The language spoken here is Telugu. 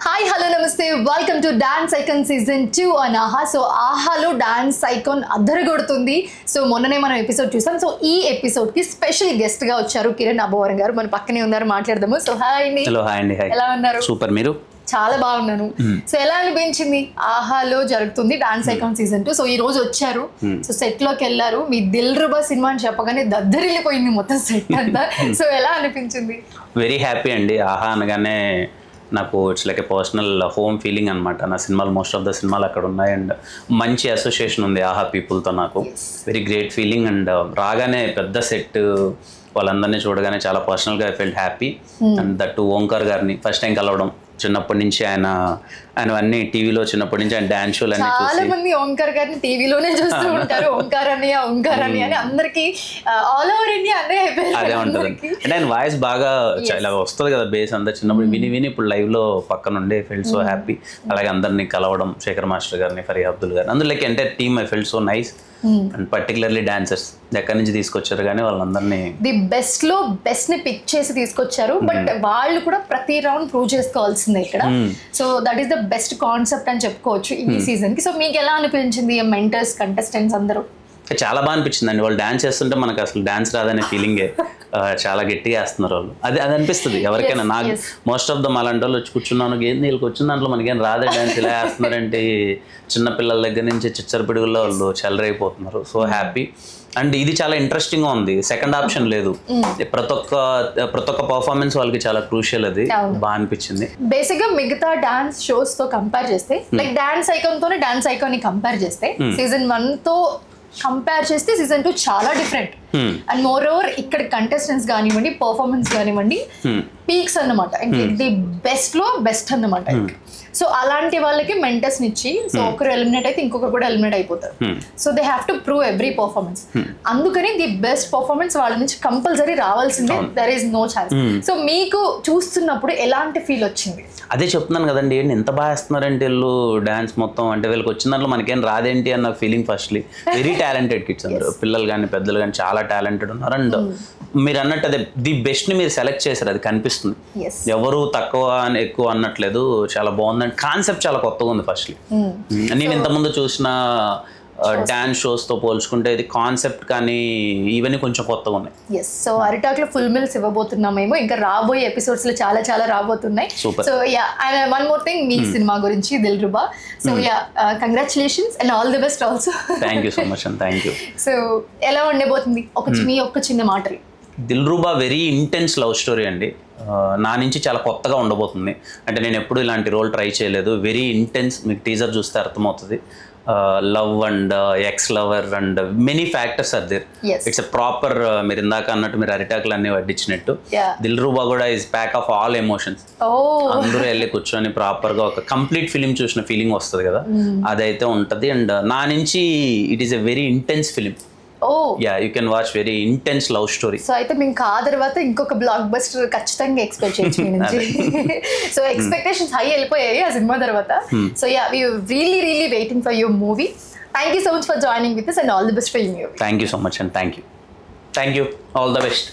హాయ్ హలో నమస్తే welcome to dance icon season 2 on ఆహా. సో ఆహాలో డాన్స్ ఐకాన్ అద్దరగొడుతుంది. సో మొన్ననే మనం ఎపిసోడ్ చూసాం. సో ఈ ఎపిసోడ్ కి స్పెషల్ గెస్ట్ గా వచ్చారు కిరణ్ అబ్బవరం గారు. మన పక్కనే ఉన్నారు, మాట్లాడదాము. సో హాయ్ అండి. హలో హాయ్ అండి. ఎలా ఉన్నారు? సూపర్. మీరు? చాలా బాగున్నాను. సో ఎలా అనిపించింది? ఆహాలో జరుగుతుంది డాన్స్ ఐకాన్ సీజన్ 2. సో ఈ రోజు వచ్చారు. సో సెట్ లోకి వెళ్ళారు. మీ దిల్ రుబా సినిమా అని చెప్పగానే దద్దరిల్లిపోయింది మొత్తం సెట్ అంతా. సో ఎలా అనిపించింది? వెరీ హ్యాపీ అండి. ఆహా అనగానే నాకు it's like A personal home feeling అనమాట. నా సినిమాలు మోస్ట్ ఆఫ్ ద సినిమాలు అక్కడ ఉన్నాయి అండ్ మంచి అసోసియేషన్ ఉంది ఆహా పీపుల్తో. నాకు వెరీ గ్రేట్ ఫీలింగ్ అండ్ రాగానే పెద్ద సెట్ వాళ్ళందరినీ చూడగానే చాలా పర్సనల్గా I felt happy. And that Omkar గారిని ఫస్ట్ టైం కలవడం, చిన్నప్పటి నుంచి ఆయన అన్ని టీవీలో చిన్నప్పటి నుంచి ఆయన డాన్స్ షోలు అన్ని చాలా మంది ఓంకార్ గారిని టీవీలోనే చూస్తూ ఉంటారు. ఓంకార్ అని అని అందరికి ఆల్ ఓవర్ ఇండియా అదే అదే ఉంటుంది. అంటే ఆయన వాయిస్ బాగా ఇలా వస్తుంది కదా, బేస్ అంతా చిన్నప్పుడు విని ఇప్పుడు లైవ్ లో పక్కన ఉండే ఫెల్ట్ సో హ్యాపీ. అలాగే అందరినీ కలవడం, శేఖర్ మాస్టర్ గారిని, ఫరియా అబ్దుల్ గారిని, అందులో like entire team I felt so nice. And particularly dancers ఎక్కడి నుంచి తీసుకొచ్చారు కానీ వాళ్ళందరినీ ది బెస్ట్ లో బెస్ట్ ని పిక్ చేసి తీసుకొచ్చారు. బట్ వాళ్ళు కూడా ప్రతి రౌండ్ ప్రూవ్ చేసుకోవాల్సిందే ఇక్కడ. So that is the best concept అని చెప్పుకోవచ్చు ఈ సీజన్ కి. సో మీకు ఎలా అనిపించింది మెంటర్స్, కంటెస్టెంట్స్ అందరూ? చాలా బాగా అనిపించింది అండి. వాళ్ళు డాన్స్ చేస్తుంటే మనకు అసలు డాన్స్ రాదనే ఫీలింగే. చాలా గట్టిగా వేస్తున్నారు వాళ్ళు. అది అనిపిస్తుంది ఎవరికైనా. నాకు మోస్ట్ ఆఫ్ దమ్ అలాంటి వాళ్ళు వచ్చి కూర్చున్నాను, వీళ్ళకి వచ్చిన దాంట్లో మనకేం రాదే డాన్స్, ఇలా వేస్తున్నారంటే చిన్నపిల్లల దగ్గర నుంచి చిచ్చరపిడుగుల్లో వాళ్ళు చెలరైపోతున్నారు. So happy. అండ్ ఇది చాలా ఇంట్రెస్టింగ్గా ఉంది. సెకండ్ ఆప్షన్ లేదు. ప్రతి ఒక్క పర్ఫార్మెన్స్ వాళ్ళకి చాలా క్రూషియల్. అది బాగా అనిపించింది. బేసిక్ గా మిగతా డాన్స్ షోస్ తో కంపేర్ చేస్తే, లైక్ డాన్స్ ఐకాన్ తోనే డాన్స్ ఐకాన్ ని కంపేర్ చేస్తే, సీజన్ 1 తో కంపేర్ చేస్తే సీజన్ 2 చాలా డిఫరెంట్. అండ్ మోర్ ఓవర్ ఇక్కడ కంటెస్టెంట్స్ కానివ్వండి, పర్ఫార్మెన్స్ కానివ్వండి, పీక్స్ అన్నమాట. ది బెస్ట్ లో బెస్ట్ అన్నమాట. సో అలాంటి వాళ్ళకి మెంటర్స్ ఇచ్చి, సో ఒకరు ఎలిమినేట్ అయితే ఇంకొకరు కూడా ఎలిమినేట్ అయిపోతారు. So they have to prove every performance. అందుకని ది బెస్ట్ పర్ఫార్మెన్స్ వాళ్ళ నుంచి కంపల్సరీ రావాల్సిందే. There is no chance. So మీకు చూస్తున్నప్పుడు ఎలాంటి ఫీల్ వచ్చింది? అదే చెప్తున్నాను కదండి, ఏంటి ఎంత బాగా వేస్తున్నారంటే వీళ్ళు డాన్స్ మొత్తం. అంటే వీళ్ళకి వచ్చిన దాంట్లో మనకేం రాదేంటి అన్న feeling firstly. Very talented kids అందరు, పిల్లలు కానీ పెద్దలు కానీ చాలా టాలెంటెడ్ ఉన్నారు. అండ్ మీరు అన్నట్టు అదే ది బెస్ట్ ని మీరు సెలెక్ట్ చేశారు, అది కనిపిస్తుంది. ఎవరు తక్కువ ఎక్కువ అన్నట్లేదు. చాలా బాగుంది. కాన్సెప్ట్ చాలా కొత్తగా ఉంది ఫస్ట్లీ. నేను ఇంతకుముందు చూసిన డాన్స్ షోస్ తో పోల్చుకుంటే ఇది కాన్సెప్ట్ కానీ ఇవన్నీ కొంచెం కొత్తగా ఉన్నాయి. ఎస్. సో అరిటాక్ లో ఫుల్ మిల్స్ ఇవ్వబోతున్నామేమో, ఇంకా రాబోయే ఎపిసోడ్స్ లో చాలా చాలా రాబోతున్నాయి. So yeah, and one more thing, మీ సినిమా గురించి Dil Ruba. So yeah, congratulations and all the best also. Thank you so much and thank you. So ఎలా ఉండబోతుంది మీ ఒక్క చిన్న మాటలు? Dil Ruba very intense love story అండి. నా నుంచి చాలా కొత్తగా ఉండబోతుంది. అంటే నేను ఎప్పుడు ఇలాంటి రోల్ ట్రై చేయలేదు. Very intense. మీకు టీజర్ చూస్తే అర్థమవుతుంది. Love and ex lover and many factors are there. It's a proper, మీరు ఇందాక అన్నట్టు మీరు అరిటాకులు అన్ని వడ్డించినట్టు, దిల్ రుబా కూడా is pack of all emotions. అందరూ వెళ్ళి కూర్చొని ప్రాపర్ గా ఒక కంప్లీట్ ఫిలిం చూసిన ఫీలింగ్ వస్తుంది కదా, అదైతే ఉంటది. అండ్ నా నుంచి it is a very intense film. Yeah, you can watch very intense love story. So అయితే మీకు ఆ తర్వాత ఇంకొక బ్లాక్ బస్టర్ ఖచ్చితంగా ఎక్స్పెక్ట్ చేయొచ్చు మీ నుంచి. సో ఎక్స్పెక్టేషన్స్ హై వెళ్ళిపోయాయి ఆ సినిమా తర్వాత. So yeah, we really waiting for your movie. Thank you so much for joining with us and all the best for you. Thank you so much and thank you. All the best.